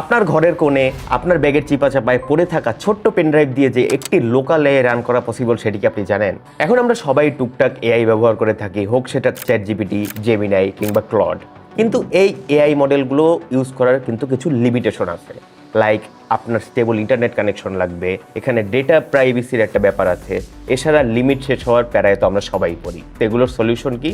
আপনার ঘরের কোণে আপনার ব্যাগের চিপাচাপায় পড়ে থাকা ছোট্ট পেনড্রাইভ দিয়ে যে একটি লোকাল এআই রান করা পসিবল সেটি কি আপনি জানেন? এখন আমরা সবাই টুকটাক এআই ব্যবহার করে থাকি, হোক সেটা চ্যাটজিপিটি, জেমিনাই কিংবা ক্লড। কিন্তু এই এআই মডেলগুলো ইউজ করার কিন্তু কিছু লিমিটেশন আছে। লাইক আপনার স্টেবল ইন্টারনেট কানেকশন লাগবে, এখানে ডেটা প্রাইভেসির একটা ব্যাপার আছে, এছাড়া লিমিট শেষ হওয়ার প্যারায় তো আমরা সবাই পড়ি। তো এগুলোর সলিউশন কি?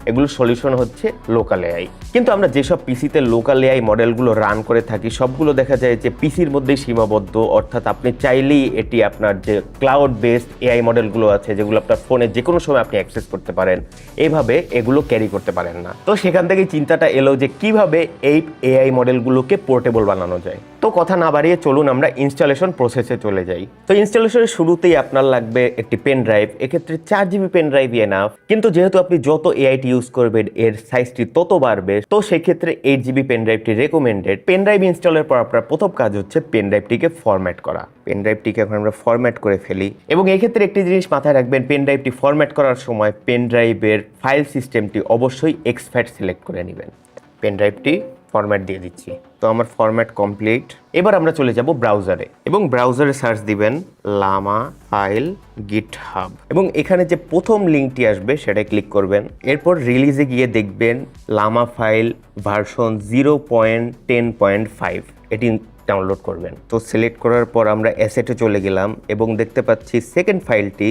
এগুলোর সলিউশন হচ্ছে লোকাল এআই। কিন্তু আমরা যেসব পিসিতে লোকাল এআই মডেলগুলো রান করে থাকি সবগুলো দেখা যায় যে পিসির মধ্যেই সীমাবদ্ধ, অর্থাৎ আপনি চাইলেই এটি আপনার যে ক্লাউড বেসড এআই মডেলগুলো আছে যেগুলো আপনার ফোনে যে কোনো সময় আপনি অ্যাক্সেস করতে পারেন, এইভাবে এগুলো ক্যারি করতে পারেন না। তো সেখান থেকেই চিন্তাটা এলো যে কিভাবে এই এআই মডেলগুলোকে পোর্টেবল বানানো যায়। তো কথা না বাড়িয়ে চলুন আমরা ইনস্টলেশন প্রসেসে চলে যাই। তো ইনস্টলেশনের শুরুতেই আপনার লাগবে একটি পেন ড্রাইভ, এক্ষেত্রে 4 GB পেন ড্রাইভ এনাফ। কিন্তু যেহেতু আপনি যত এআইটি ইউজ করবেন এর সাইজটি তত বাড়বে, তো সেক্ষেত্রে 8 GB পেন ড্রাইভটি রেকমেন্ডেড। পেন ড্রাইভ ইনস্টলের পর আপনার প্রথম কাজ হচ্ছে পেন ড্রাইভটিকে ফরম্যাট করা। পেন ড্রাইভটিকে এখন আমরা ফরম্যাট করে ফেলি, এবং এক্ষেত্রে একটি জিনিস মাথায় রাখবেন, পেন ড্রাইভটি ফরম্যাট করার সময় পেন ড্রাইভের ফাইল সিস্টেমটি অবশ্যই এক্সফ্যাট সিলেক্ট করে নেবেন। পেন ড্রাইভটি ফরম্যাট দিয়ে দিচ্ছি, তো আমার ফরম্যাট কমপ্লিট। এবার আমরা চলে যাব ব্রাউজারে, এবং ব্রাউজারে সার্চ দিবেন লামা ফাইল গিটহাব, এবং এখানে যে প্রথম লিঙ্কটি আসবে সেটাই ক্লিক করবেন। এরপর রিলিজে গিয়ে দেখবেন লামা ফাইল ভার্সন 0.10.5 এটি ডাউনলোড করবেন। তো সিলেক্ট করার পর আমরা অ্যাসেটে চলে গেলাম এবং দেখতে পাচ্ছি সেকেন্ড ফাইলটি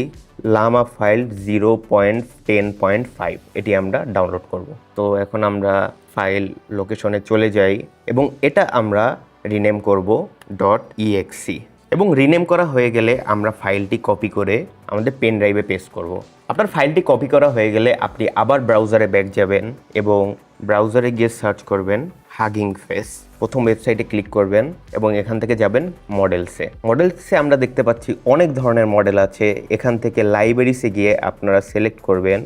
লামা ফাইল 0.10.5 এটি আমরা ডাউনলোড করব। তো এখন আমরা ফাইল লোকেশনে চলে যাই এবং এটা আমরা রিনেম করব .exe, এবং রিনেম করা হয়ে গেলে আমরা ফাইলটি কপি করে আমাদের পেন ড্রাইভে পেস্ট করব। আপনার ফাইলটি কপি করা হয়ে গেলে আপনি আবার ব্রাউজারে ব্যাক যাবেন এবং ব্রাউজারে গিয়ে সার্চ করবেন হাগিং ফেস। প্রথম ওয়েবসাইটে ক্লিক করবেন এবং এখান থেকে যাবেন মডেলসে। মডেলসে আমরা দেখতে পাচ্ছি অনেক ধরনের মডেল আছে। এখান থেকে লাইব্রেরিসে গিয়ে আপনারা সিলেক্ট করবেন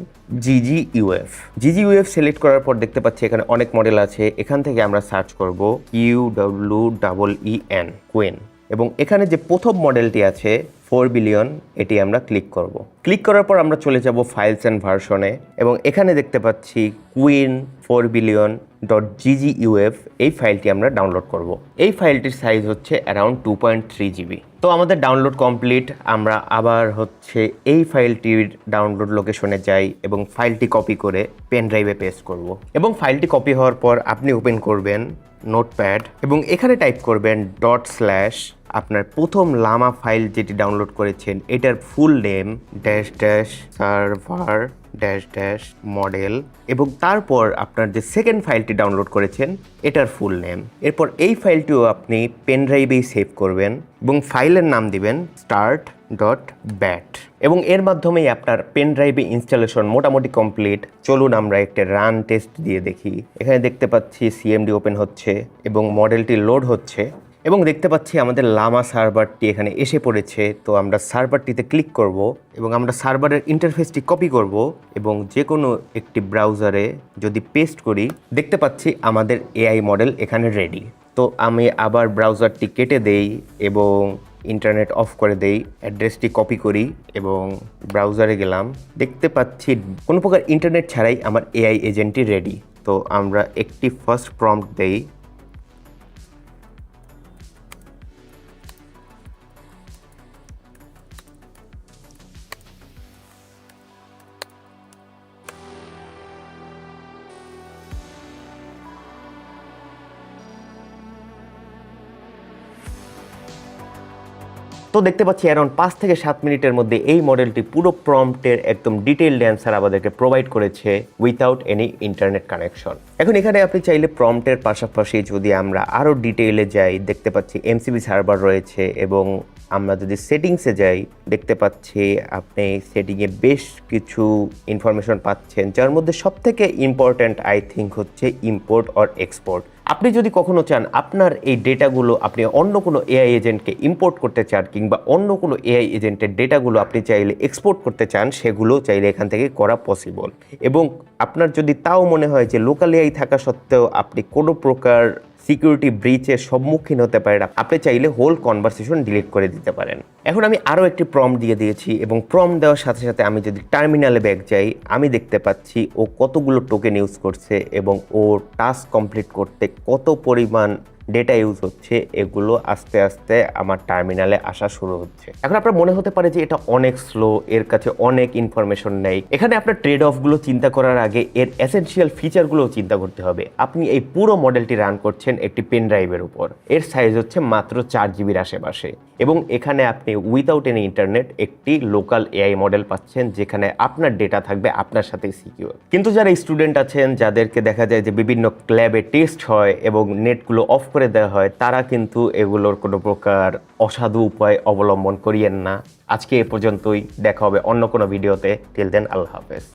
GGUF। GGUF সিলেক্ট করার পর দেখতে পাচ্ছি এখানে অনেক মডেল আছে। এখান থেকে আমরা সার্চ করব QWEN কুইন, এবং এখানে যে প্রথম মডেলটি আছে 4 বিলিয়ন এটি আমরা ক্লিক করব। ক্লিক করার পর আমরা চলে যাব ফাইলস অ্যান্ড ভার্সনে, এবং এখানে দেখতে পাচ্ছি কুইন 4 বিলিয়ন .gguf এই ফাইলটি আমরা ডাউনলোড করব। এই ফাইলটির সাইজ হচ্ছে অ্যারাউন্ড 2.3 GB। তো আমাদের ডাউনলোড কমপ্লিট। আমরা আবার হচ্ছে এই ফাইলটির ডাউনলোড লোকেশনে যাই এবং ফাইলটি কপি করে পেন ড্রাইভে পেস্ট করব। এবং ফাইলটি কপি হওয়ার পর আপনি ওপেন করবেন নোটপ্যাড এবং এখানে টাইপ করবেন / আপনার প্রথম লামা ফাইল যেটি ডাউনলোড করেছেন এটার ফুল নেম -- সার্ভার -- মডেল, এবং তারপর আপনার যে সেকেন্ড ফাইলটি ডাউনলোড করেছেন এটার ফুল নেম। এরপর এই ফাইলটিও আপনি পেন ড্রাইভেই সেভ করবেন এবং ফাইলের নাম দিবেন start.bat, এবং এর মাধ্যমেই আপনার পেন ড্রাইভে ইনস্টলেশন মোটামুটি কমপ্লিট। চলুন আমরা একটা রান টেস্ট দিয়ে দেখি। এখানে দেখতে পাচ্ছি সিএমডি ওপেন হচ্ছে এবং মডেলটি লোড হচ্ছে, এবং দেখতে পাচ্ছি আমাদের লামা সার্ভারটি এখানে এসে পড়েছে। তো আমরা সার্ভারটিতে ক্লিক করব এবং আমরা সার্ভারের ইন্টারফেসটি কপি করব এবং যে কোনো একটি ব্রাউজারে যদি পেস্ট করি দেখতে পাচ্ছি আমাদের এআই মডেল এখানে রেডি। তো আমি আবার ব্রাউজারটি কেটে দেই এবং ইন্টারনেট অফ করে দেই, অ্যাড্রেসটি কপি করি এবং ব্রাউজারে গেলাম। দেখতে পাচ্ছি কোনো প্রকার ইন্টারনেট ছাড়াই আমার এআই এজেন্টটি রেডি। তো আমরা একটি ফার্স্ট প্রম্পট দেই। তো দেখতে পাচ্ছি অ্যারাউন্ড 5 থেকে 7 মিনিটের মধ্যে এই মডেলটি পুরো প্রম্পটের একদম ডিটেইলড অ্যান্সার আমাদেরকে প্রোভাইড করেছে উইথাউট এনি ইন্টারনেট কানেকশন। এখন এখানে আপনি চাইলে প্রম্পটের পাশাপাশি যদি আমরা আরও ডিটেইলে যাই দেখতে পাচ্ছি এমসিবি সার্ভার রয়েছে, এবং আমরা যদি সেটিংসে যাই দেখতে পাচ্ছি আপনি সেটিংয়ে বেশ কিছু ইনফরমেশন পাচ্ছেন, যার মধ্যে সবথেকে ইম্পর্ট্যান্ট আই থিঙ্ক হচ্ছে ইম্পোর্ট অর এক্সপোর্ট। আপনি যদি কখনো চান আপনার এই ডেটাগুলো আপনি অন্য কোনো এআই এজেন্টকে ইম্পোর্ট করতে চান কিংবা অন্য কোনো এআই এজেন্টের ডেটাগুলো আপনি চাইলে এক্সপোর্ট করতে চান, সেগুলো চাইলে এখান থেকে করা পসিবল। এবং আপনার যদি তাও মনে হয় যে লোকাল এআই থাকা সত্ত্বেও আপনি কোনো প্রকার সিকিউরিটি ব্রিচের সম্মুখীন হতে পারেন, আপনি চাইলে হোল কনভারসেশন ডিলিট করে দিতে পারেন। এখন আমি আরও একটি প্রম্পট দিয়ে দিয়েছি, এবং প্রম্পট দেওয়ার সাথে সাথে আমি যদি টার্মিনালে ব্যাক যাই আমি দেখতে পাচ্ছি ও কতগুলো টোকেন ইউজ করছে এবং ও টাস্ক কমপ্লিট করতে কত পরিমাণ ডেটা ইউজ হচ্ছে, এগুলো আস্তে আস্তে আমার টার্মিনালে আসা শুরু হচ্ছে। এখন আপনার মনে হতে পারে যে এটা অনেক স্লো, এর কাছে অনেক ইনফরমেশন নেই। এখানে আপনার ট্রেড অফগুলো চিন্তা করার আগে এর এসেনশিয়াল ফিচারগুলোও চিন্তা করতে হবে। আপনি এই পুরো মডেলটি রান করছেন একটি পেন ড্রাইভের উপর, এর সাইজ হচ্ছে মাত্র 4 GB আশেপাশে, এবং এখানে আপনি উইদাউট এনি ইন্টারনেট একটি লোকাল এআই মডেল পাচ্ছেন, যেখানে আপনার ডেটা থাকবে আপনার সাথে সিকিউর। কিন্তু যারা স্টুডেন্ট আছেন, যাদেরকে দেখা যায় যে বিভিন্ন ক্ল্যাবে টেস্ট হয় এবং নেটগুলো অফ করে দেওয়া হয়, তারা কিন্তু এগুলোর কোনো প্রকার অসাধু উপায় অবলম্বন করিয়েন না। আজকে এ পর্যন্তই, দেখা হবে অন্য কোনো ভিডিওতে। টিল দেন, আল্লাহ হাফেজ।